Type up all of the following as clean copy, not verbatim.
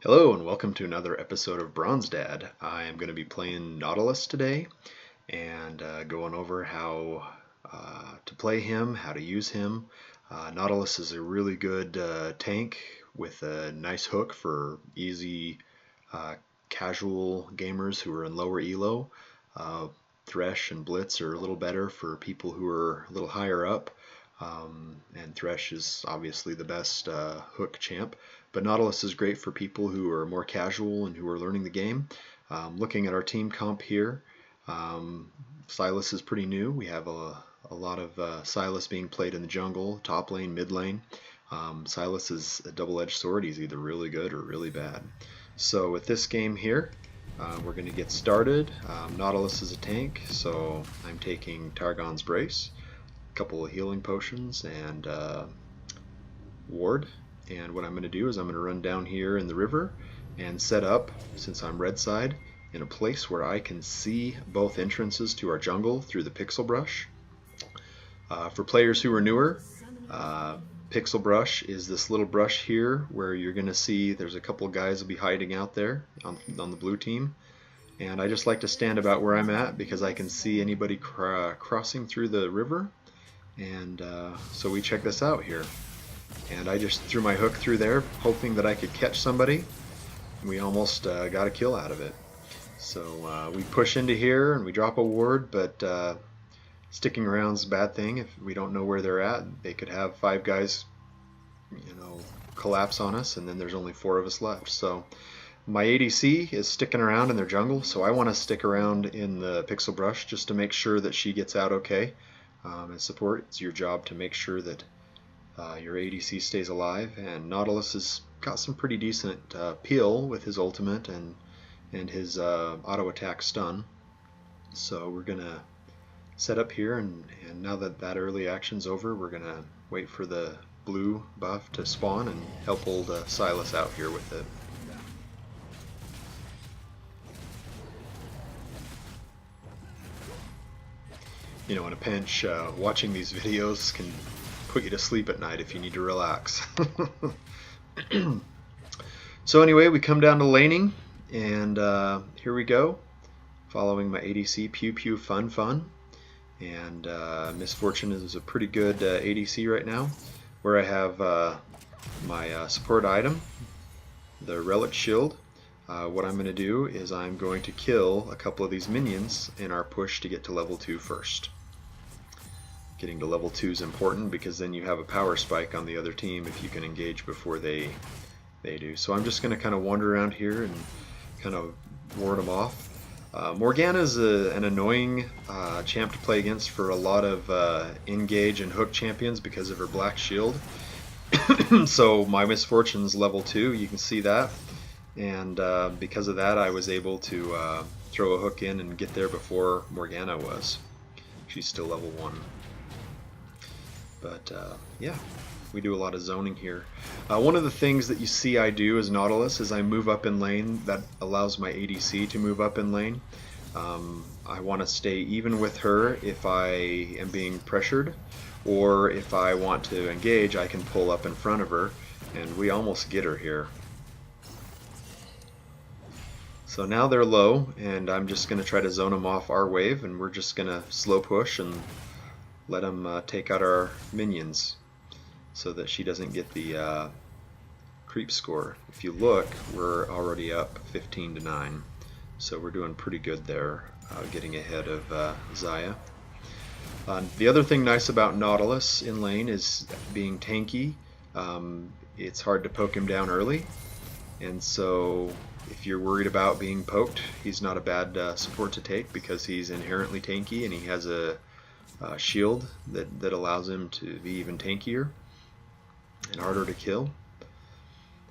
Hello and welcome to another episode of Bronze Dad. I am going to be playing Nautilus today and going over how to play him, how to use him. Nautilus is a really good tank with a nice hook for easy casual gamers who are in lower elo. Thresh and Blitz are a little better for people who are a little higher up. And Thresh is obviously the best hook champ, but Nautilus is great for people who are more casual and who are learning the game. Looking at our team comp here, Silas is pretty new. We have a lot of Silas being played in the jungle, top lane, mid lane. Silas is a double-edged sword. He's either really good or really bad. So with this game here, we're going to get started. Nautilus is a tank, so I'm taking Targon's Brace, couple of healing potions, and ward. And what I'm going to do is I'm going to run down here in the river and set up, since I'm red side, in a place where I can see both entrances to our jungle through the pixel brush. For players who are newer, pixel brush is this little brush here where you're going to see there's a couple of guys will be hiding out there on the blue team. And I just like to stand about where I'm at because I can see anybody crossing through the river. And so we check this out here, and I just threw my hook through there hoping that I could catch somebody. We almost got a kill out of it. So we push into here and we drop a ward, but sticking around is a bad thing. If we don't know where they're at, they could have 5 guys collapse on us, and then there's only 4 of us left. So my ADC is sticking around in their jungle, so I want to stick around in the pixel brush just to make sure that she gets out okay. As support, it's your job to make sure that your ADC stays alive, and Nautilus has got some pretty decent peel with his ultimate and his auto attack stun. So we're gonna set up here, and now that early action's over, we're gonna wait for the blue buff to spawn and help old Silas out here with it. You know, in a pinch, watching these videos can put you to sleep at night if you need to relax. So anyway, we come down to laning, and here we go, following my ADC, Pew Pew Fun Fun. And Misfortune is a pretty good ADC right now, where I have my support item, the Relic Shield. What I'm going to do is I'm going to kill a couple of these minions in our push to get to level 2 first. Getting to level 2 is important because then you have a power spike on the other team if you can engage before they do. So I'm just going to kind of wander around here and kind of ward them off. Morgana is an annoying champ to play against for a lot of engage and hook champions because of her black shield. So my Misfortune's level 2, you can see that. And because of that, I was able to throw a hook in and get there before Morgana was. She's still level 1. But yeah, we do a lot of zoning here. One of the things that you see I do as Nautilus is I move up in lane. That allows my ADC to move up in lane. I want to stay even with her if I am being pressured, or if I want to engage, I can pull up in front of her, and we almost get her here. So now they're low, and I'm just going to try to zone them off our wave, and we're just going to slow push and let them take out our minions so that she doesn't get the creep score. If you look, we're already up 15-9, so we're doing pretty good there, getting ahead of Xayah. The other thing nice about Nautilus in lane is being tanky. It's hard to poke him down early, and so if you're worried about being poked, he's not a bad support to take because he's inherently tanky and he has a shield that allows him to be even tankier and harder to kill.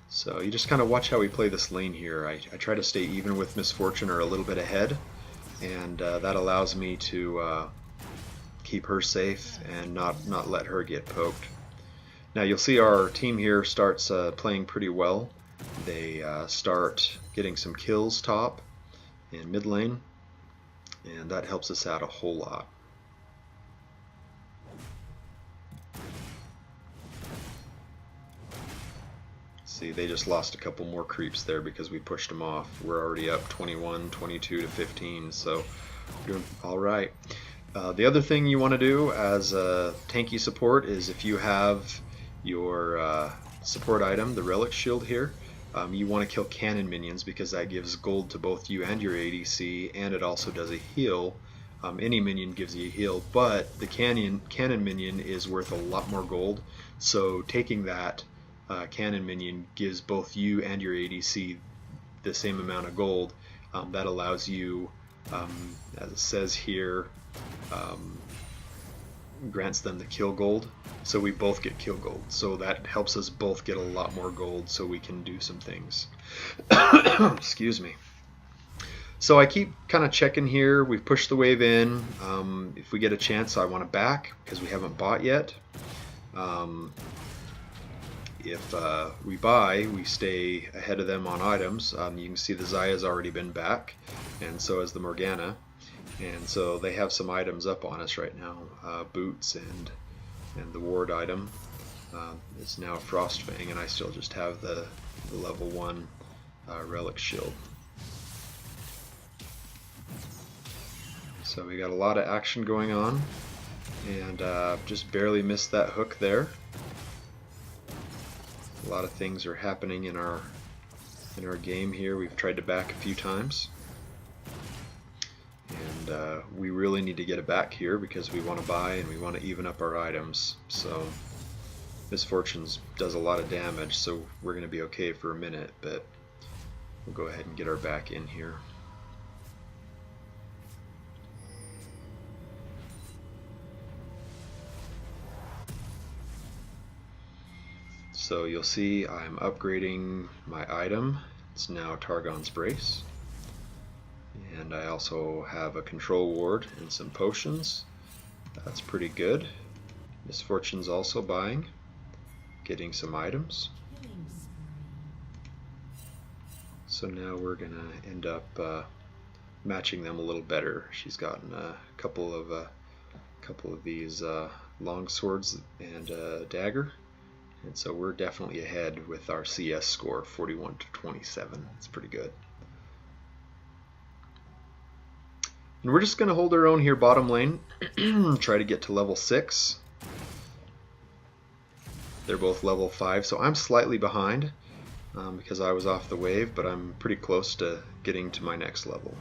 So you just kind of watch how we play this lane here. I try to stay even with Misfortune or a little bit ahead, and that allows me to keep her safe and not let her get poked. Now you'll see our team here starts playing pretty well. They start getting some kills top and mid lane, and that helps us out a whole lot. See, they just lost a couple more creeps there because we pushed them off. We're already up 21, 22 to 15, so we're doing all right. The other thing you want to do as a tanky support is if you have your support item, the relic shield here, you want to kill cannon minions because that gives gold to both you and your ADC, and it also does a heal. Any minion gives you a heal, but the cannon minion is worth a lot more gold, so taking that cannon minion gives both you and your ADC the same amount of gold. That allows you, as it says here, grants them the kill gold, so we both get kill gold, so that helps us both get a lot more gold so we can do some things. Excuse me. So I keep kind of checking here. We've pushed the wave in. If we get a chance, I want to back because we haven't bought yet. If we buy, we stay ahead of them on items. You can see the Zaya's already been back, and so has the Morgana. And so they have some items up on us right now. Boots and the ward item. It's now Frostfang, and I still just have the level 1 relic shield. So we got a lot of action going on, and just barely missed that hook there. A lot of things are happening in our game here. We've tried to back a few times, and we really need to get it back here because we want to buy and we want to even up our items. So Misfortunes does a lot of damage, so we're going to be okay for a minute, but we'll go ahead and get our back in here. So you'll see I'm upgrading my item. It's now Targon's Brace. And I also have a control ward and some potions. That's pretty good. Misfortune's also buying, getting some items. So now we're gonna end up matching them a little better. She's gotten a couple of these long swords and a dagger. And so we're definitely ahead with our CS score, 41 to 27. It's pretty good. And we're just going to hold our own here bottom lane, try to get to level 6. They're both level 5, so I'm slightly behind because I was off the wave, but I'm pretty close to getting to my next level.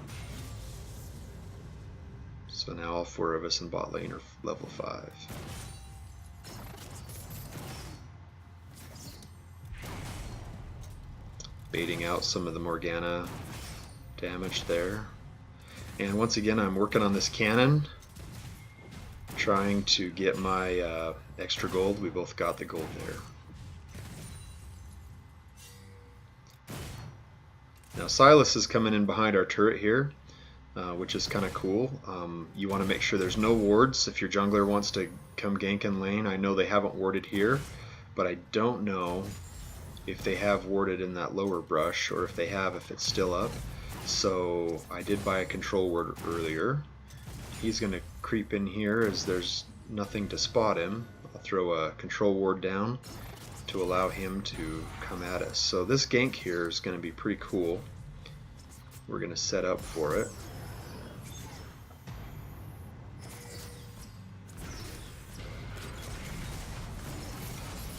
So now all 4 of us in bot lane are level 5. Baiting out some of the Morgana damage there. And once again, I'm working on this cannon, trying to get my extra gold. We both got the gold there. Now Silas is coming in behind our turret here, which is kind of cool. You want to make sure there's no wards if your jungler wants to come gank in lane. I know they haven't warded here, but I don't know if they have warded in that lower brush, or if they have, if it's still up. So I did buy a control ward earlier. He's going to creep in here as there's nothing to spot him. I'll throw a control ward down to allow him to come at us. So this gank here is going to be pretty cool. We're going to set up for it.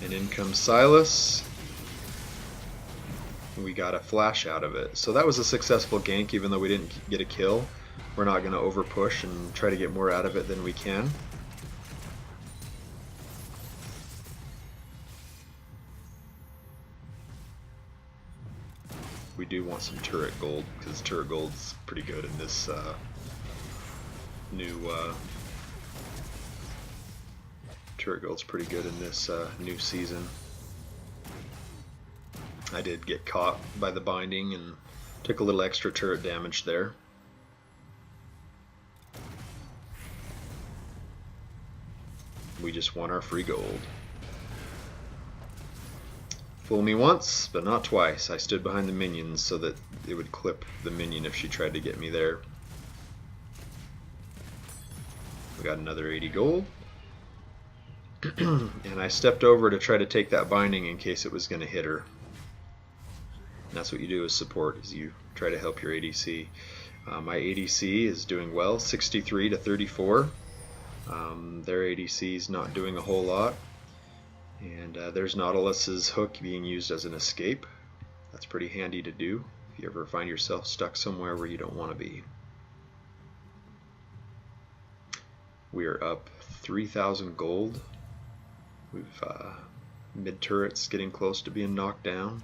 And in comes Silas. We got a flash out of it. So that was a successful gank, even though we didn't get a kill. We're not going to over push and try to get more out of it than we can. We do want some turret gold, because turret gold's pretty good in this new season. I did get caught by the binding and took a little extra turret damage there. We just want our free gold. Fool me once, but not twice. I stood behind the minions so that it would clip the minion if she tried to get me there. We got another 80 gold. And I stepped over to try to take that binding in case it was going to hit her. And that's what you do as support, is you try to help your ADC. My ADC is doing well, 63 to 34. Their ADC is not doing a whole lot. And there's Nautilus's hook being used as an escape. That's pretty handy to do if you ever find yourself stuck somewhere where you don't want to be. We are up 3,000 gold. We've mid turrets getting close to being knocked down.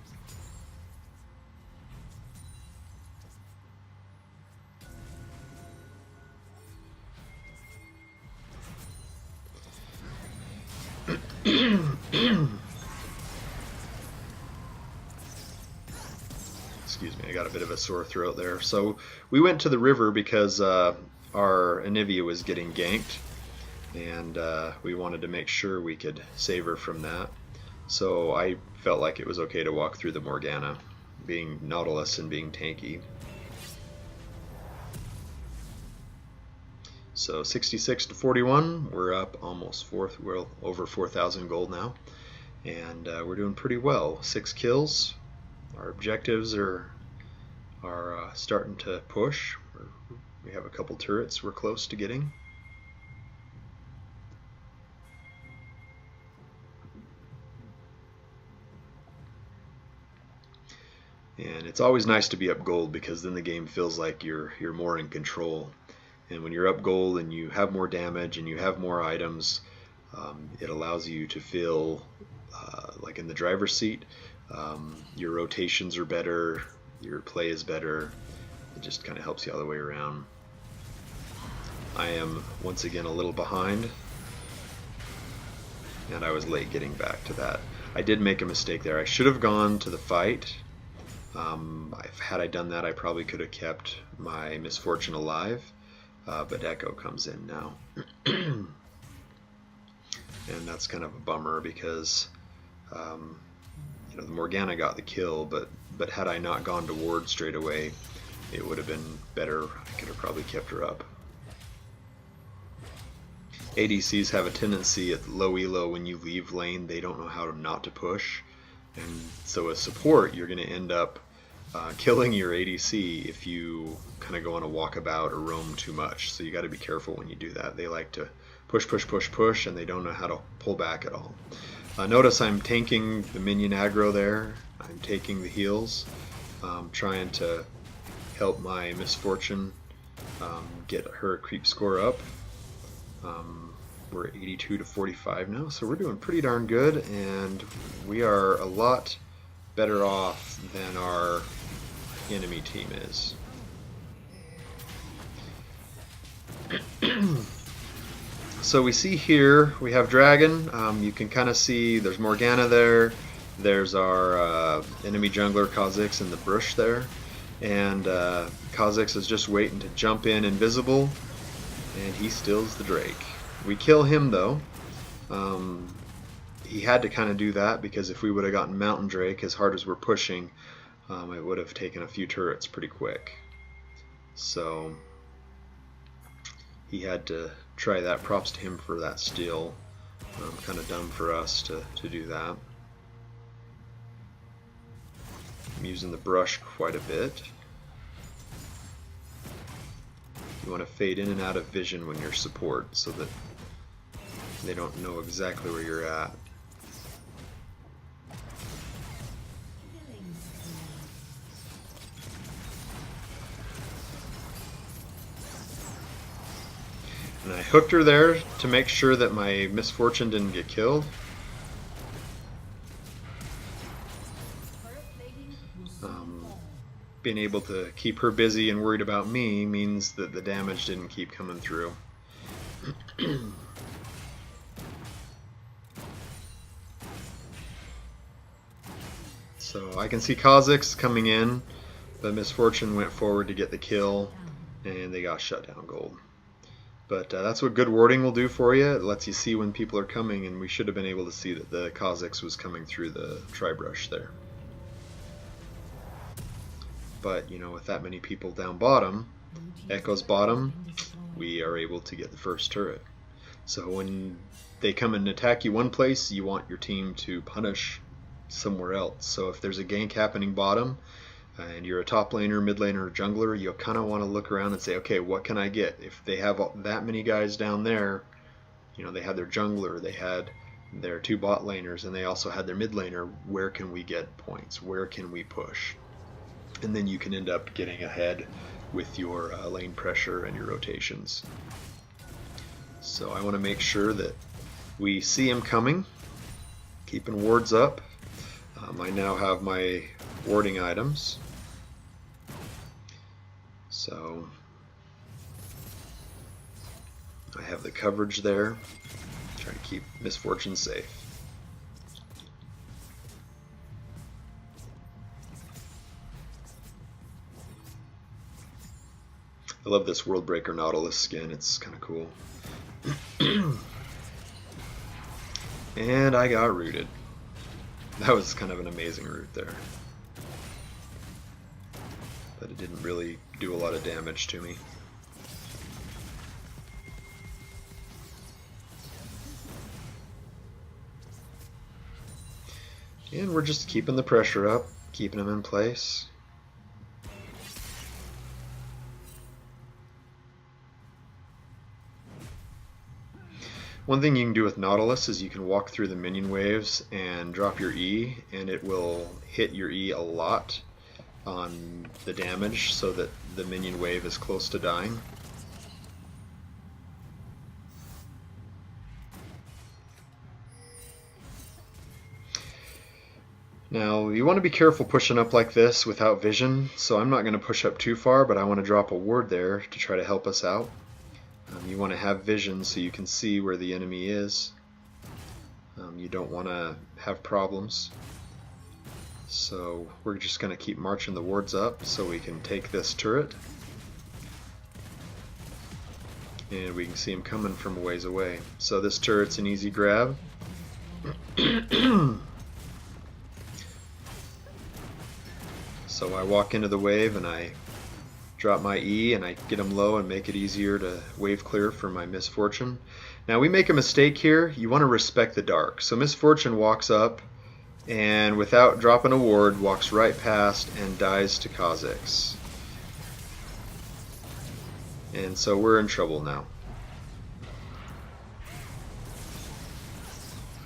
Excuse me, I got a bit of a sore throat there. So we went to the river because our Anivia was getting ganked, and we wanted to make sure we could save her from that. So I felt like it was okay to walk through the Morgana, being Nautilus and being tanky. So 66 to 41, we're up almost we're over 4,000 gold now, and we're doing pretty well. 6 kills. Our objectives are starting to push. We have a couple turrets we're close to getting. And it's always nice to be up gold, because then the game feels like you're more in control. And when you're up gold and you have more damage and you have more items, it allows you to feel like in the driver's seat. Your rotations are better, your play is better. It just kind of helps you all the way around. I am once again a little behind, and I was late getting back to that. I did make a mistake there. I should have gone to the fight. Had I done that, I probably could have kept my misfortune alive. But Echo comes in now. And that's kind of a bummer, because you know, the Morgana got the kill, but had I not gone to ward straight away, it would have been better. I could have probably kept her up. ADCs have a tendency at low elo, when you leave lane, they don't know how not to push. And so as support, you're going to end up killing your ADC if you kind of go on a walkabout or roam too much. So you got to be careful when you do that. They like to push, push, push, push, and they don't know how to pull back at all. Notice I'm tanking the minion aggro there. I'm taking the heals, trying to help my misfortune get her creep score up. We're 82 to 45 now, so we're doing pretty darn good, and we are a lot better off than our enemy team is. So we see here we have Dragon. You can kind of see there's Morgana there. There's our enemy jungler Kha'Zix in the bush there, and Kha'Zix is just waiting to jump in invisible, and he steals the Drake. We kill him though. He had to kind of do that, because if we would have gotten Mountain Drake as hard as we're pushing, it would have taken a few turrets pretty quick. So he had to try that. Props to him for that steal. Kind of dumb for us to do that. I'm using the brush quite a bit. You want to fade in and out of vision when you're support, so that they don't know exactly where you're at. And I hooked her there to make sure that my misfortune didn't get killed. Being able to keep her busy and worried about me means that the damage didn't keep coming through. So I can see Kha'Zix coming in, but Misfortune went forward to get the kill, and they got shut down gold. But that's what good warding will do for you. It lets you see when people are coming, and we should have been able to see that the Kha'Zix was coming through the tri-brush there. But, you know, with that many people down bottom, Echo's bottom, we are able to get the first turret. So when they come and attack you one place, you want your team to punish somewhere else. So if there's a gank happening bottom, and you're a top laner, mid laner, or jungler, you'll kind of want to look around and say, okay, what can I get? If they have that many guys down there, they had their jungler, they had their 2 bot laners, and they also had their mid laner, where can we get points? Where can we push? And then you can end up getting ahead with your lane pressure and your rotations. So I want to make sure that we see him coming, keeping wards up. I now have my warding items. So I have the coverage there. Try to keep Misfortune safe. I love this Worldbreaker Nautilus skin, it's kind of cool. And I got rooted. That was kind of an amazing root there. But it didn't really do a lot of damage to me. And we're just keeping the pressure up, keeping them in place. One thing you can do with Nautilus is you can walk through the minion waves and drop your E, and it will hit your E a lot on the damage so that the minion wave is close to dying. Now you want to be careful pushing up like this without vision, so I'm not going to push up too far, but I want to drop a ward there to try to help us out. You want to have vision so you can see where the enemy is. You don't want to have problems. So we're just going to keep marching the wards up so we can take this turret. And we can see him coming from a ways away. So this turret's an easy grab. So I walk into the wave and I drop my E and I get him low and make it easier to wave clear for my Misfortune. Now we make a mistake here. You want to respect the dark. So Misfortune walks up and without dropping a ward walks right past and dies to Kha'Zix. And so we're in trouble now.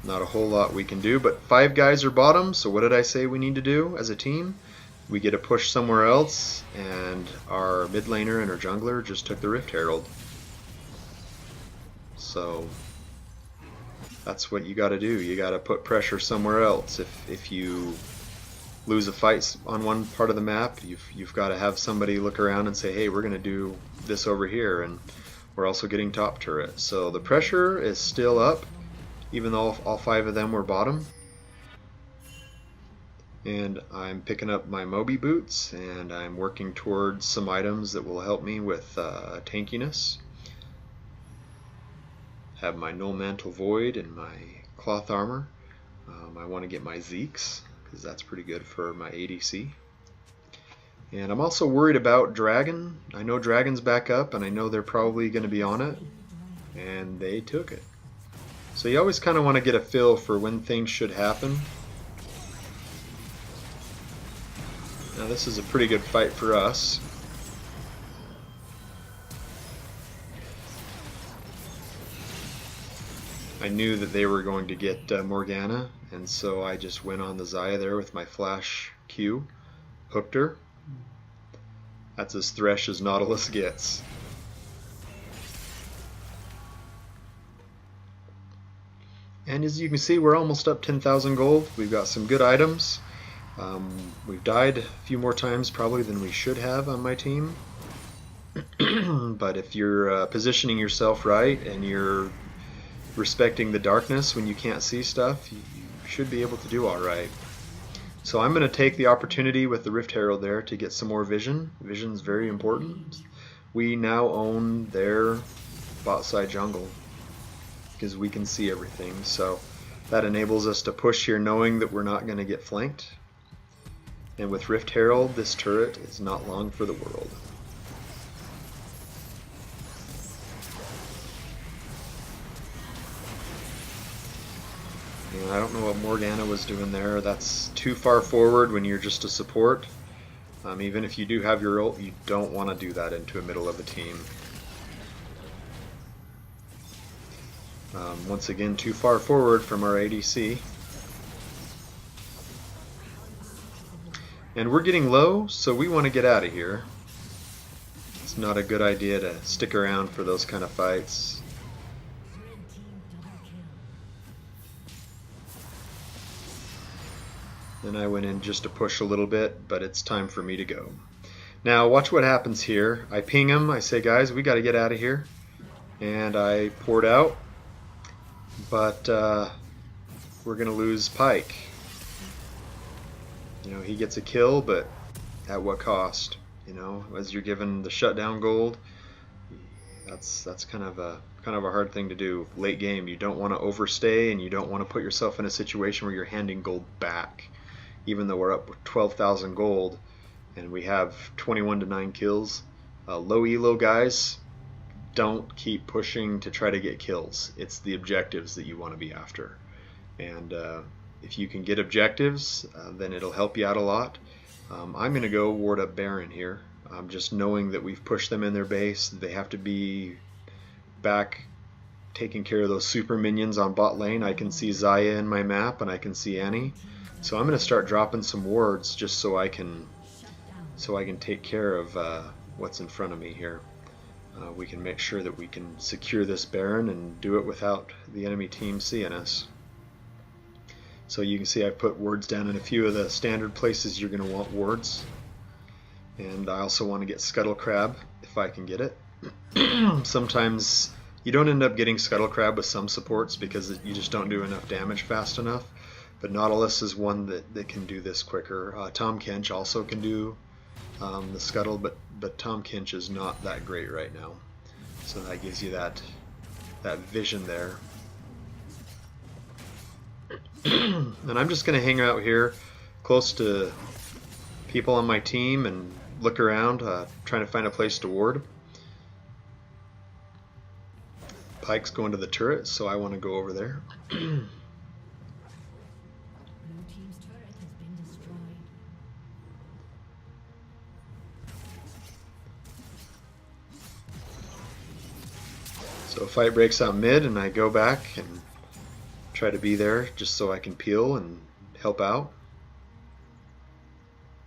Not a whole lot we can do, but 5 guys are bottom, so what did I say we need to do as a team? We get a push somewhere else, and our mid laner and our jungler just took the Rift Herald. So that's what you got to do. You got to put pressure somewhere else. If you lose a fight on one part of the map, you've got to have somebody look around and say, hey, we're going to do this over here, and we're also getting top turret. So the pressure is still up, even though all 5 of them were bottom. And I'm picking up my Moby boots, and I'm working towards some items that will help me with tankiness. Have my Null Mantle Void and my Cloth Armor. I want to get my Zeeks, because that's pretty good for my ADC. And I'm also worried about Dragon. I know Dragon's back up, and I know they're probably going to be on it. And they took it. So you always kind of want to get a feel for when things should happen. Now this is a pretty good fight for us. I knew that they were going to get Morgana, and so I just went on the Xayah there with my flash Q, hooked her. That's as Thresh as Nautilus gets. And as you can see, we're almost up 10,000 gold. We've got some good items. We've died a few more times probably than we should have on my team. But if you're positioning yourself right and you're respecting the darkness when you can't see stuff, you should be able to do alright. So I'm going to take the opportunity with the Rift Herald there to get some more vision. Vision's very important. We now own their bot side jungle because we can see everything. So that enables us to push here knowing that we're not going to get flanked. And with Rift Herald, this turret is not long for the world. And I don't know what Morgana was doing there. That's too far forward when you're just a support. Even if you do have your ult, you don't want to do that into the middle of a team. Once again, too far forward from our ADC. And we're getting low, so we want to get out of here. It's not a good idea to stick around for those kind of fights. Then I went in just to push a little bit, but it's time for me to go. Now watch what happens here. I ping him, I say, guys, we got to get out of here. And I poured out, but we're going to lose Pike. You know, he gets a kill, but at what cost? You know, as you're given the shutdown gold, that's kind of a hard thing to do late game. You don't want to overstay, and you don't want to put yourself in a situation where you're handing gold back. Even though we're up with 12,000 gold and we have 21 to 9 kills, low elo guys, don't keep pushing to try to get kills. It's the objectives that you want to be after. And if you can get objectives, then it'll help you out a lot. I'm going to go ward up Baron here. Just knowing that we've pushed them in their base, they have to be back taking care of those super minions on bot lane. I can see Xayah in my map, and I can see Annie. So I'm going to start dropping some wards just so I can take care of what's in front of me here. We can make sure that we can secure this Baron and do it without the enemy team seeing us. So you can see I've put wards down in a few of the standard places you're going to want wards. And I also want to get Scuttle Crab if I can get it. Sometimes you don't end up getting Scuttle Crab with some supports because you just don't do enough damage fast enough. But Nautilus is one that can do this quicker. Tom Kench also can do the Scuttle, but Tom Kench is not that great right now. So that gives you that vision there. And I'm just going to hang out here close to people on my team and look around, trying to find a place to ward. Pike's going to the turret, so I want to go over there. So a fight breaks out mid, and I go back and try to be there just so I can peel and help out.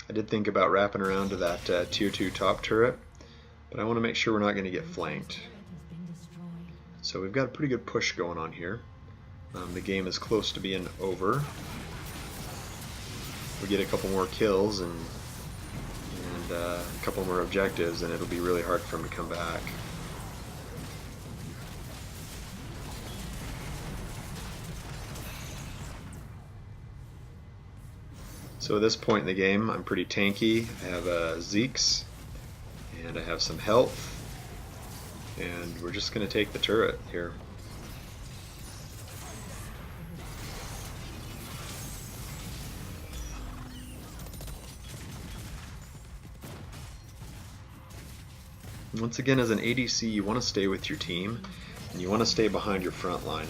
I did think about wrapping around to that tier 2 top turret, but I want to make sure we're not going to get flanked. So we've got a pretty good push going on here. The game is close to being over. We get a couple more kills and a couple more objectives, and it'll be really hard for him to come back. So at this point in the game, I'm pretty tanky. I have Zeke's, and I have some health, and we're just going to take the turret here. Once again, as an ADC, you want to stay with your team, and you want to stay behind your front line.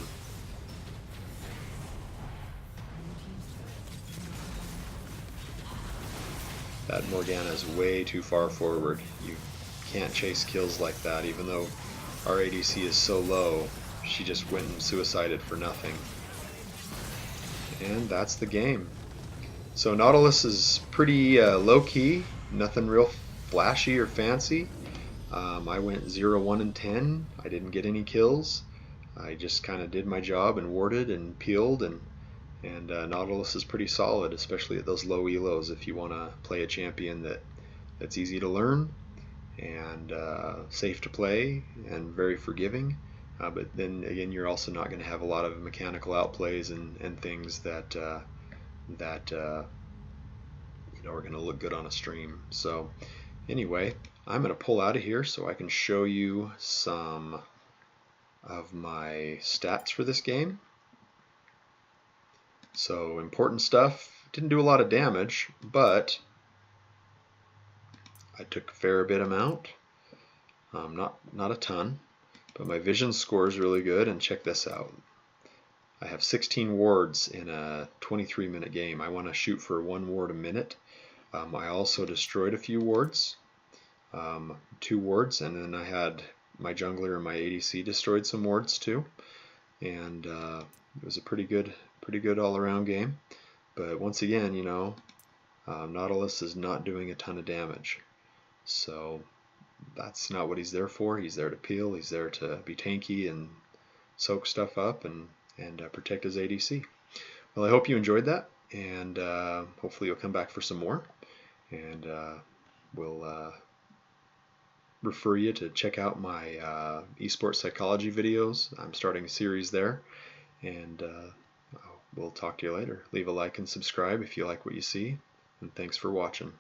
That Morgana is way too far forward. You can't chase kills like that, even though our ADC is so low. She just went and suicided for nothing. And that's the game. So Nautilus is pretty low-key, nothing real flashy or fancy. I went 0, 1, and 10. I didn't get any kills. I just kind of did my job and warded and peeled, and Nautilus is pretty solid, especially at those low elos if you want to play a champion that's easy to learn and safe to play and very forgiving. But then again, you're also not going to have a lot of mechanical outplays and things that you know, are going to look good on a stream. So anyway, I'm going to pull out of here so I can show you some of my stats for this game. So important stuff. Didn't do a lot of damage, but I took a fair bit amount. Not a ton, but my vision score is really good. And check this out. I have 16 wards in a 23-minute game. I want to shoot for 1 ward a minute. I also destroyed a few wards, 2 wards, and then I had my jungler and my ADC destroyed some wards too. And it was a pretty good all-around game. But once again, you know, Nautilus is not doing a ton of damage. So that's not what he's there for. He's there to peel. He's there to be tanky and soak stuff up and protect his ADC. Well, I hope you enjoyed that, and hopefully you'll come back for some more. And we'll refer you to check out my esports psychology videos. I'm starting a series there, and we'll talk to you later. Leave a like and subscribe if you like what you see, and thanks for watching.